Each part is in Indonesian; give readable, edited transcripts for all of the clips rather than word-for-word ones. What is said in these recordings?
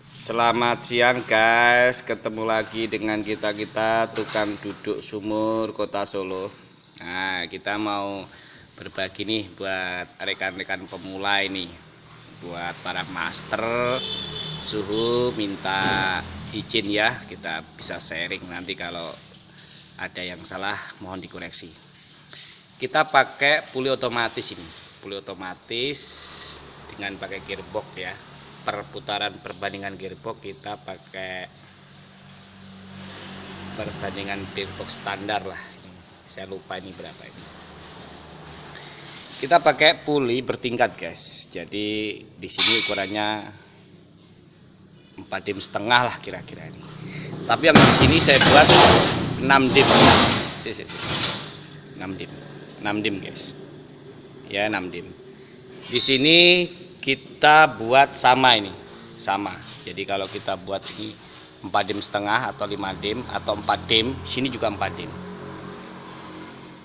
Selamat siang guys, ketemu lagi dengan kita tukang duduk sumur Kota Solo. Nah, kita mau berbagi nih buat rekan-rekan pemula ini, buat para master suhu minta izin ya, kita bisa sharing nanti kalau ada yang salah mohon dikoreksi. Kita pakai puli otomatis ini, puli otomatis dengan pakai gearbox ya. Perputaran perbandingan gearbox kita pakai perbandingan gearbox standar lah. Saya lupa ini berapa ini. Kita pakai puli bertingkat guys. Jadi di sini ukurannya 4,5 dim lah kira-kira ini. Tapi yang di sini saya buat 6 dim. 6 dim. 6 dim guys. Ya 6 dim. Di sini kita buat sama ini, sama. Jadi kalau kita buat ini 4,5 dim atau 5 dim atau 4 dim, sini juga 4 dim.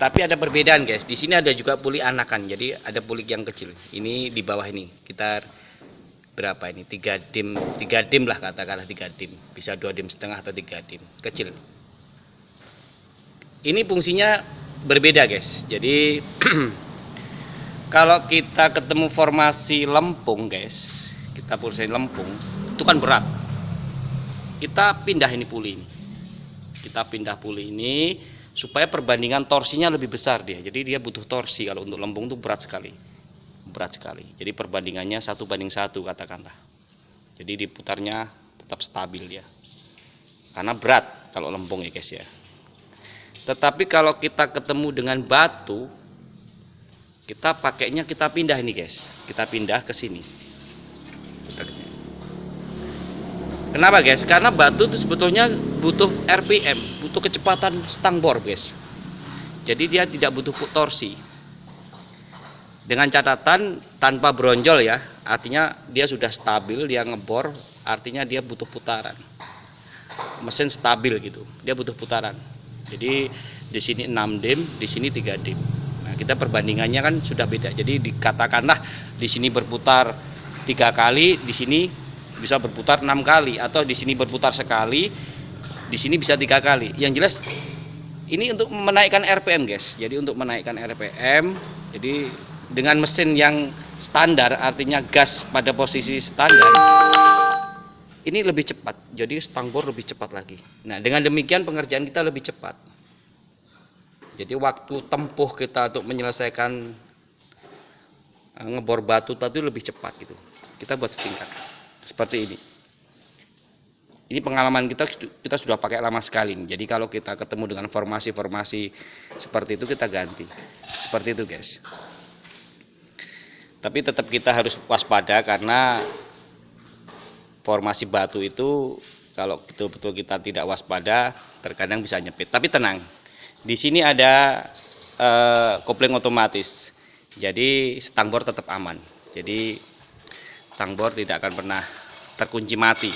Tapi ada perbedaan guys. Di sini ada juga puli anakan. Jadi ada puli yang kecil. Ini di bawah ini. Kita berapa ini? 3 dim, 3 dim lah katakanlah 3 dim. Bisa 2,5 dim atau 3 dim. Kecil. Ini fungsinya berbeda guys. Jadi kalau kita ketemu formasi lempung guys, kita pulsain lempung, itu kan berat. Kita pindah ini puli ini. Kita pindah puli ini supaya perbandingan torsinya lebih besar dia. Jadi dia butuh torsi, kalau untuk lempung itu berat sekali. Berat sekali. Jadi perbandingannya 1:1 katakanlah. Jadi diputarnya tetap stabil dia. Karena berat kalau lempung ya guys ya. Tetapi kalau kita ketemu dengan batu, kita pakainya kita pindah ini guys, kita pindah ke sini. Kenapa guys? Karena batu itu sebetulnya butuh RPM, butuh kecepatan stang bor guys. Jadi dia tidak butuh torsi. Dengan catatan tanpa bronjol ya, artinya dia sudah stabil, dia ngebor, artinya dia butuh putaran. Mesin stabil gitu, dia butuh putaran. Jadi di sini 6 dim, di sini 3 dim. Kita perbandingannya kan sudah beda. Jadi dikatakanlah di sini berputar 3 kali, di sini bisa berputar 6 kali, atau di sini berputar sekali, di sini bisa 3 kali. Yang jelas ini untuk menaikkan RPM guys. Jadi untuk menaikkan RPM, jadi dengan mesin yang standar, artinya gas pada posisi standar, ini lebih cepat. Jadi stang bor lebih cepat lagi. Nah dengan demikian pengerjaan kita lebih cepat. Jadi waktu tempuh kita untuk menyelesaikan ngebor batu tadi lebih cepat gitu. Kita buat setingkat seperti ini. Ini pengalaman kita sudah pakai lama sekali. Jadi kalau kita ketemu dengan formasi-formasi seperti itu kita ganti. Seperti itu guys. Tapi tetap kita harus waspada karena formasi batu itu kalau betul-betul kita tidak waspada terkadang bisa nyepit. Tapi tenang. Di sini ada kopling otomatis, jadi stang bor tetap aman. Jadi stang bor tidak akan pernah terkunci mati.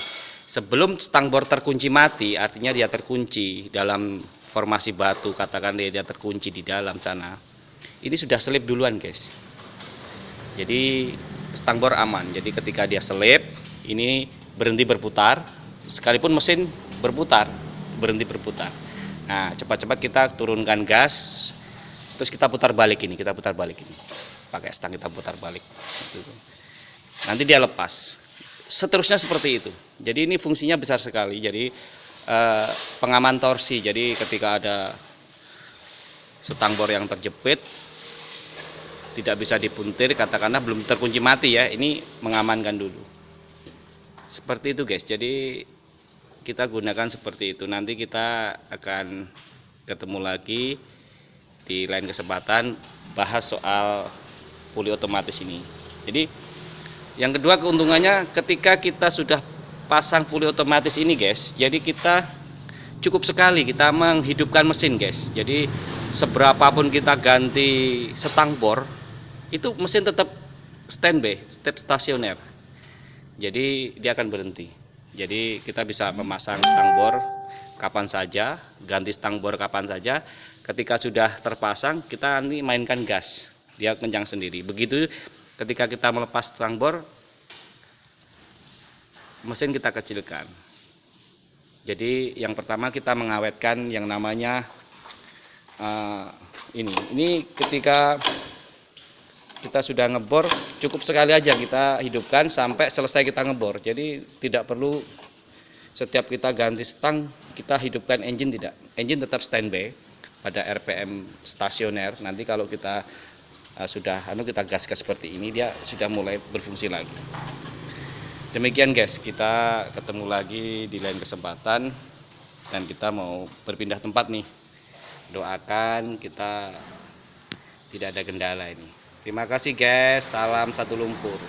Sebelum stang bor terkunci mati, artinya dia terkunci dalam formasi batu, katakan dia terkunci di dalam sana. Ini sudah selip duluan guys. Jadi stang bor aman. Jadi ketika dia selip, ini berhenti berputar, sekalipun mesin berputar, berhenti berputar. Nah, cepat-cepat kita turunkan gas, terus kita putar balik ini, pakai stang kita putar balik. Nanti dia lepas. Seterusnya seperti itu. Jadi ini fungsinya besar sekali. Jadi pengaman torsi. Jadi ketika ada stang bor yang terjepit, tidak bisa dipuntir, katakanlah belum terkunci mati ya. Ini mengamankan dulu. Seperti itu guys. Jadi kita gunakan seperti itu. Nanti kita akan ketemu lagi di lain kesempatan bahas soal puli otomatis ini. Jadi yang kedua keuntungannya ketika kita sudah pasang puli otomatis ini guys, jadi kita cukup sekali kita menghidupkan mesin guys. Jadi seberapapun kita ganti stang bor, itu mesin tetap standby, tetap stasioner. Jadi dia akan berhenti. Jadi kita bisa memasang stang bor kapan saja, ganti stang bor kapan saja. Ketika sudah terpasang, kita nanti mainkan gas, dia kencang sendiri. Begitu ketika kita melepas stang bor, mesin kita kecilkan. Jadi yang pertama kita mengawetkan yang namanya ini ketika kita sudah ngebor, cukup sekali aja kita hidupkan sampai selesai kita ngebor. Jadi tidak perlu setiap kita ganti stang kita hidupkan engine, tidak. Engine tetap standby pada RPM stasioner. Nanti kalau kita sudah kita gaskan seperti ini, dia sudah mulai berfungsi lagi. Demikian guys, kita ketemu lagi di lain kesempatan dan kita mau berpindah tempat nih. Doakan kita tidak ada kendala ini. Terima kasih guys, salam satu lumpur.